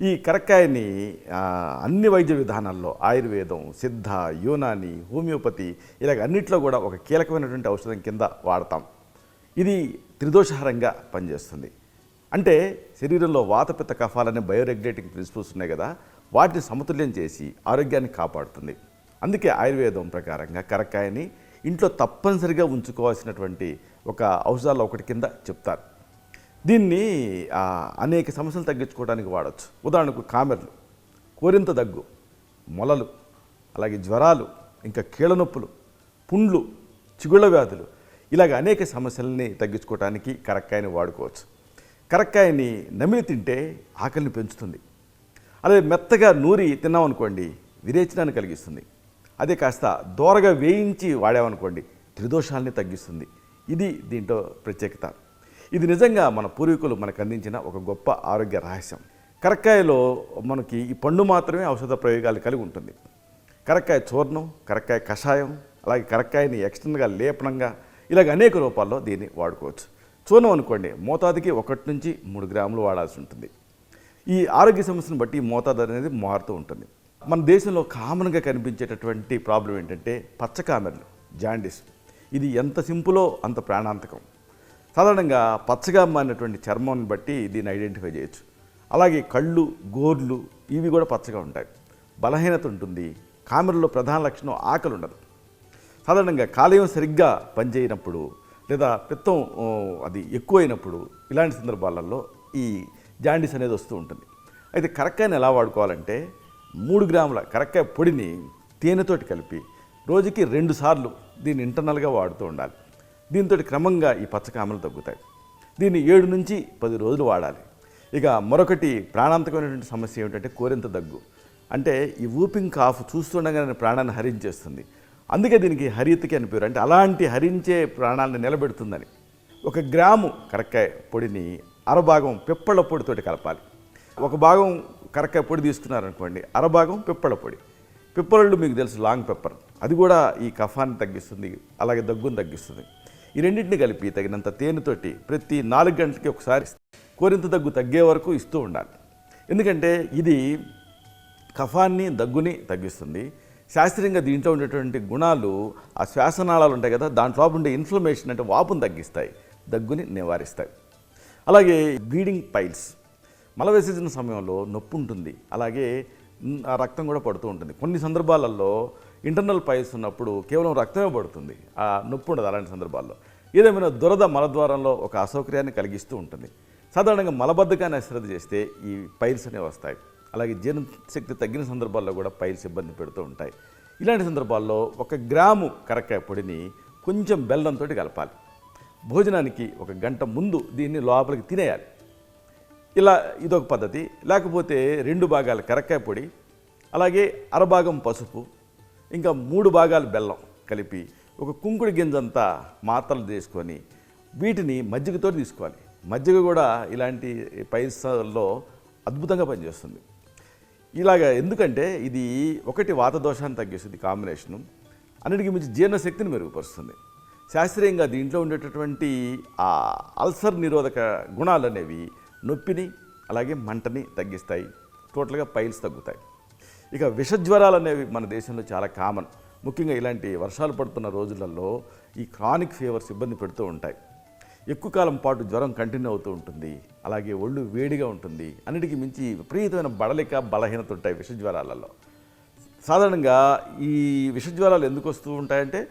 ఈ కరక్కాయని అన్ని వైద్య విధానాల్లో ఆయుర్వేదం, సిద్ధ, యూనాని, హోమియోపతి ఇలాగ అన్నిట్లో కూడా ఒక కీలకమైనటువంటి ఔషధం కింద వాడతాం. ఇది త్రిదోషహారంగా పనిచేస్తుంది. అంటే శరీరంలో వాతపిత్త కఫాలనే బయోరెగ్యులేటింగ్ ప్రిన్సిపల్స్ ఉన్నాయి కదా, వాటిని సమతుల్యం చేసి ఆరోగ్యాన్ని కాపాడుతుంది. అందుకే ఆయుర్వేదం ప్రకారంగా కరక్కాయని ఇంట్లో తప్పనిసరిగా ఉంచుకోవాల్సినటువంటి ఒక ఔషధాల్లో ఒకటి కింద చెప్తారు. దీన్ని అనేక సమస్యలు తగ్గించుకోవడానికి వాడవచ్చు. ఉదాహరణకు కామెర్లు, కోరింత దగ్గు, మొలలు, అలాగే జ్వరాలు, ఇంకా కీళ్ళ నొప్పులు, పుండ్లు, చిగుళ్ళ వ్యాధులు ఇలాగ అనేక సమస్యలని తగ్గించుకోవడానికి కరక్కాయని వాడుకోవచ్చు. కరక్కాయని నమిలి తింటే ఆకలిని పెంచుతుంది. అలాగే మెత్తగా నూరి తిన్నామనుకోండి విరేచనాన్ని కలిగిస్తుంది. అదే కాస్త దోరగా వేయించి వాడామనుకోండి త్రిదోషాలని తగ్గిస్తుంది. ఇది దీంట్లో ప్రత్యేకత. ఇది నిజంగా మన పూర్వీకులు మనకు అందించిన ఒక గొప్ప ఆరోగ్య రహస్యం. కరక్కాయలో మనకి ఈ పండు మాత్రమే ఔషధ ప్రయోగాలు కలిగి ఉంటుంది. కరక్కాయ చూర్ణం, కరక్కాయ కషాయం, అలాగే కరక్కాయని ఎక్స్టర్నల్గా లేపనంగా ఇలాగ అనేక రూపాల్లో దీన్ని వాడుకోవచ్చు. చూర్ణం అనుకోండి మోతాదుకి 1 నుంచి 3 గ్రాములు వాడాల్సి ఉంటుంది. ఈ ఆరోగ్య సమస్యను బట్టి ఈ మోతాదు అనేది మారుతూ ఉంటుంది. మన దేశంలో కామన్గా కనిపించేటటువంటి ప్రాబ్లం ఏంటంటే పచ్చకామెర్లు, జాండీస్. ఇది ఎంత సింపులో అంత ప్రాణాంతకం. సాధారణంగా పచ్చగా మారినటువంటి చర్మాన్ని బట్టి దీన్ని ఐడెంటిఫై చేయొచ్చు. అలాగే కళ్ళు, గోర్లు ఇవి కూడా పచ్చగా ఉంటాయి. బలహీనత ఉంటుంది. కామెర్లో ప్రధాన లక్షణం ఆకలి ఉండదు. సాధారణంగా కాలేయం సరిగ్గా పనిచేయనప్పుడు లేదా పిత్తం అది ఎక్కువైనప్పుడు ఇలాంటి సందర్భాలలో ఈ జాండీస్ అనేది వస్తూ ఉంటుంది. అయితే కరక్కాయని ఎలా వాడుకోవాలంటే 3 గ్రాముల కరక్కాయ పొడిని తేనెతోటి కలిపి రోజుకి 2 సార్లు దీన్ని ఇంటర్నల్గా వాడుతూ ఉండాలి. దీంతో క్రమంగా ఈ పచ్చకామెలు తగ్గుతాయి. దీన్ని 7 నుంచి 10 రోజులు వాడాలి. ఇక మరొకటి ప్రాణాంతకమైనటువంటి సమస్య ఏమిటంటే కోరింత దగ్గు. అంటే ఈ ఊపింగ్ కాఫ్ చూస్తుండగానే ప్రాణాన్ని హరించేస్తుంది. అందుకే దీనికి హరితకి అని పేరు. అంటే అలాంటి హరించే ప్రాణాలను నిలబెడుతుందని. 1 గ్రాము కరక్కాయ పొడిని అరభాగం పిప్పళ్ళ పొడితోటి కలపాలి. 1 భాగం కరక్కాయ పొడి తీసుకున్నారనుకోండి, అరభాగం పిప్పళ్ళ పొడి. పిప్పళ్ళు మీకు తెలుసు, లాంగ్ పెప్పర్, అది కూడా ఈ కఫాన్ని తగ్గిస్తుంది, అలాగే దగ్గును తగ్గిస్తుంది. ఈ రెండింటిని కలిపి తగినంత తేనెతోటి ప్రతి 4 గంటలకి ఒకసారి కోరింత దగ్గు తగ్గే వరకు ఇస్తూ ఉండాలి. ఎందుకంటే ఇది కఫాన్ని, దగ్గుని తగ్గిస్తుంది. శాస్త్రీయంగా దీంట్లో ఉండేటువంటి గుణాలు ఆ శ్వాసనాళాలు ఉంటాయి కదా, దాంట్లో ఉండే ఇన్ఫ్లమేషన్ అంటే వాపును తగ్గిస్తాయి, దగ్గుని నివారిస్తాయి. అలాగే బ్లీడింగ్ పైల్స్, మల విసర్జన సమయంలో నొప్పి ఉంటుంది. అలాగే రక్తం కూడా పడుతూ ఉంటుంది. కొన్ని సందర్భాలలో ఇంటర్నల్ పైల్స్ ఉన్నప్పుడు కేవలం రక్తమే పడుతుంది, ఆ నొప్పి ఉండదు. అలాంటి సందర్భాల్లో ఏదేమైనా దురద మలద్వారంలో ఒక అసౌకర్యాన్ని కలిగిస్తూ ఉంటుంది. సాధారణంగా మలబద్ధకాన్ని అశ్రద్ధ చేస్తే ఈ పైల్స్ అనేవి వస్తాయి. అలాగే జీర్ణశక్తి తగ్గిన సందర్భాల్లో కూడా పైల్స్ ఇబ్బంది పెడుతూ ఉంటాయి. ఇలాంటి సందర్భాల్లో 1 గ్రాము కరక్కాయ పొడిని కొంచెం బెల్లంతో కలపాలి. భోజనానికి 1 గంట ముందు దీన్ని లోపలికి తినేయాలి. ఇలా ఇదొక పద్ధతి. లేకపోతే 2 భాగాలు కరక్కాయ పొడి, అలాగే అరభాగం పసుపు, ఇంకా 3 భాగాలు బెల్లం కలిపి ఒక కుంకుడి గింజంతా మాత్రలు తీసుకొని వీటిని మజ్జిగతో తీసుకోవాలి. మజ్జిగ కూడా ఇలాంటి పైల్స్లో అద్భుతంగా పనిచేస్తుంది. ఇలాగ ఎందుకంటే ఇది ఒకటి వాత దోషాన్ని తగ్గిస్తుంది కాంబినేషను, అన్నిటికీ మించి జీర్ణశక్తిని మెరుగుపరుస్తుంది. శాస్త్రీయంగా దీంట్లో ఉండేటటువంటి ఆ అల్సర్ నిరోధక గుణాలు అనేవి నొప్పిని అలాగే మంటని తగ్గిస్తాయి. టోటల్గా పైల్స్ తగ్గుతాయి. ఇక విషజ్వరాలు అనేవి మన దేశంలో చాలా కామన్. ముఖ్యంగా ఇలాంటి వర్షాలు పడుతున్న రోజులలో ఈ క్రానిక్ ఫీవర్స్ ఇబ్బంది పెడుతూ ఉంటాయి. ఎక్కువ కాలం పాటు జ్వరం కంటిన్యూ అవుతూ ఉంటుంది. అలాగే ఒళ్ళు వేడిగా ఉంటుంది. అన్నిటికీ మించి విపరీతమైన బడలిక, బలహీనత ఉంటాయి విషజ్వరాలలో. సాధారణంగా ఈ విషజ్వరాలు ఎందుకు వస్తూ ఉంటాయంటే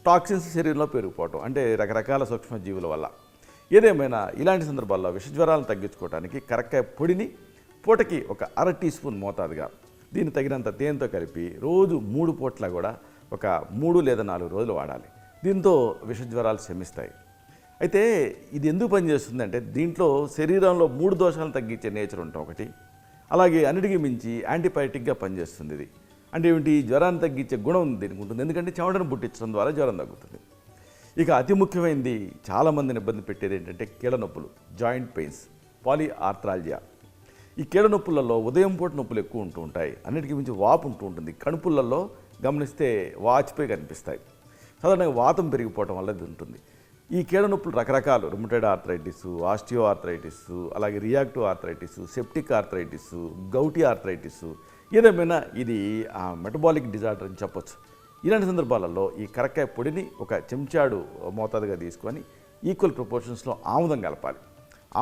టాక్సిన్స్ శరీరంలో పెరిగిపోవటం, అంటే రకరకాల సూక్ష్మజీవుల వల్ల. ఏదేమైనా ఇలాంటి సందర్భాల్లో విషజ్వరాలను తగ్గించుకోవడానికి కరక్కాయ పొడిని పూటకి 1/2 టీ స్పూన్ మోతాదుగా దీన్ని తగినంత తేనెతో కలిపి రోజు 3 పూట్ల కూడా 3 లేదా 4 రోజులు వాడాలి. దీంతో విషజ్వరాలు శమిస్తాయి. అయితే ఇది ఎందుకు పనిచేస్తుందంటే దీంట్లో శరీరంలో 3 దోషాలను తగ్గించే నేచర్ ఉంటాం ఒకటి. అలాగే అన్నిటికీ మించి యాంటీబయాటిక్గా పనిచేస్తుంది ఇది. అంటే ఏమిటి, జ్వరాన్ని తగ్గించే గుణం దీనికి ఉంటుంది. ఎందుకంటే చెమటను పుట్టించడం ద్వారా జ్వరం తగ్గుతుంది. ఇక అతి ముఖ్యమైనది, చాలామందిని ఇబ్బంది పెట్టేది ఏంటంటే కీళ్ళ నొప్పులు, జాయింట్ పెయిన్స్, పాలిఆర్థ్రాల్జియా. ఈ కీళ్ళ నొప్పులలో ఉదయం పూట నొప్పులు ఎక్కువ ఉంటూ ఉంటాయి. అన్నిటికీ మించి వాపు ఉంటూ ఉంటుంది. కణుపులలో గమనిస్తే వాచిపోయి కనిపిస్తాయి. సాధారణంగా వాతం పెరిగిపోవటం వల్ల ఇది ఉంటుంది. ఈ కీళ్ళ నొప్పులు రకరకాలు, రుమటైడ్ ఆర్థరైటిస్, ఆస్టియో ఆర్థరైటిస్, అలాగే reactive arthritis, septic arthritis, gouty arthritis, ఏదేమైనా ఇది మెటబాలిక్ డిజార్డర్ అని చెప్పొచ్చు. ఇలాంటి సందర్భాలలో ఈ కరక్కాయ పొడిని ఒక చెంచాడు మోతాదుగా తీసుకొని ఈక్వల్ ప్రపోర్షన్స్లో ఆముదం కలపాలి.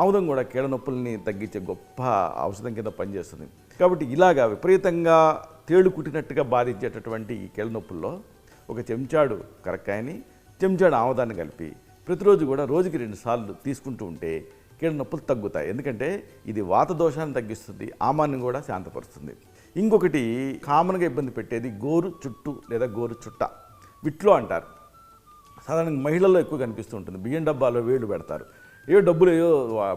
ఆముదం కూడా కీళ్ళ నొప్పుల్ని తగ్గించే గొప్ప ఔషధం కింద పనిచేస్తుంది. కాబట్టి ఇలాగా విపరీతంగా తేళ్లు కుట్టినట్టుగా బాధించేటటువంటి ఈ కీళ్ళ నొప్పుల్లో ఒక చెంచాడు కరక్కాయని, చెంచాడు ఆముదాన్ని కలిపి ప్రతిరోజు కూడా రోజుకి 2 సార్లు తీసుకుంటూ ఉంటే కీళ్ళ నొప్పులు తగ్గుతాయి. ఎందుకంటే ఇది వాత దోషాన్ని తగ్గిస్తుంది, ఆమాన్ని కూడా శాంతపరుస్తుంది. ఇంకొకటి కామన్గా ఇబ్బంది పెట్టేది గోరు చుట్టు లేదా గోరు చుట్ట, విట్లో అంటారు. సాధారణంగా మహిళల్లో ఎక్కువ కనిపిస్తూ ఉంటుంది. బియ్యం డబ్బాలో వేళ్ళు పెడతారు, డబ్బులు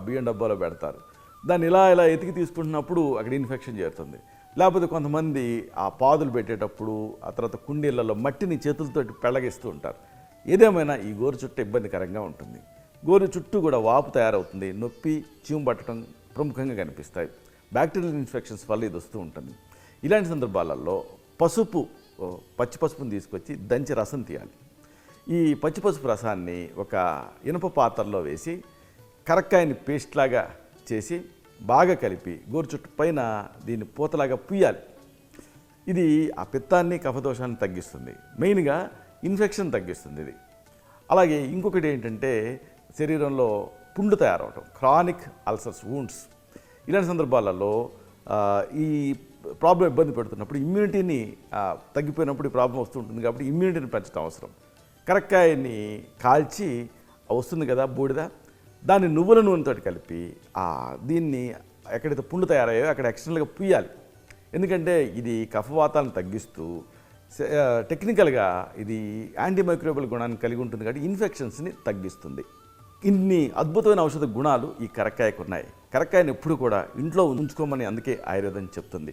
బియ్యం డబ్బాలో పెడతారు. దాన్ని ఇలా ఎతికి తీసుకుంటున్నప్పుడు అక్కడ ఇన్ఫెక్షన్ చేరుతుంది. లేకపోతే కొంతమంది ఆ పాదులు పెట్టేటప్పుడు ఆ తర్వాత కుండీలలో మట్టిని చేతులతో పెళ్ళగిస్తూ ఉంటారు. ఏదేమైనా ఈ గోరు చుట్ట ఇబ్బందికరంగా ఉంటుంది. గోరు చుట్టూ కూడా వాపు తయారవుతుంది, నొప్పి, చీము పట్టడం ప్రముఖంగా కనిపిస్తాయి. బ్యాక్టీరియల్ ఇన్ఫెక్షన్స్ వల్ల ఇది వస్తూ ఉంటుంది. ఇలాంటి సందర్భాలలో పచ్చి పసుపుని తీసుకొచ్చి దంచి రసం తీయాలి. ఈ పచ్చి పసుపు రసాన్ని ఒక ఇనుప పాత్రలో వేసి కరక్కాయని పేస్ట్ లాగా చేసి బాగా కలిపి గోరు చుట్టు పైన దీన్ని పూతలాగా పుయ్యాలి. ఇది ఆ పిత్తాన్ని, కఫదోషాన్ని తగ్గిస్తుంది. మెయిన్గా ఇన్ఫెక్షన్ తగ్గిస్తుంది ఇది. అలాగే ఇంకొకటి ఏంటంటే శరీరంలో పుండు తయారవటం, క్రానిక్ అల్సర్స్, వూండ్స్. ఇలాంటి సందర్భాలలో ఈ ప్రాబ్లం ఇబ్బంది పెడుతున్నప్పుడు ఇమ్యూనిటీని తగ్గిపోయినప్పుడు ఈ ప్రాబ్లం వస్తూ ఉంటుంది. కాబట్టి ఇమ్యూనిటీని పెంచడం అవసరం. కరక్కాయని కాల్చి వస్తుంది కదా బూడిద, దాన్ని నువ్వుల నూనెతో కలిపి దీన్ని ఎక్కడైతే పుండు తయారయ్యాయో అక్కడ ఎక్స్టర్నల్గా పుయ్యాలి. ఎందుకంటే ఇది కఫవాతాలను తగ్గిస్తూ టెక్నికల్గా ఇది యాంటీమైక్రోబియల్ గుణాన్ని కలిగి ఉంటుంది కాబట్టి ఇన్ఫెక్షన్స్ని తగ్గిస్తుంది. ఇన్ని అద్భుతమైన ఔషధ గుణాలు ఈ కరక్కాయకు ఉన్నాయి. కరక్కాయని ఎప్పుడు కూడా ఇంట్లో ఉంచుకోమని అందుకే ఆయుర్వేదం చెప్తుంది.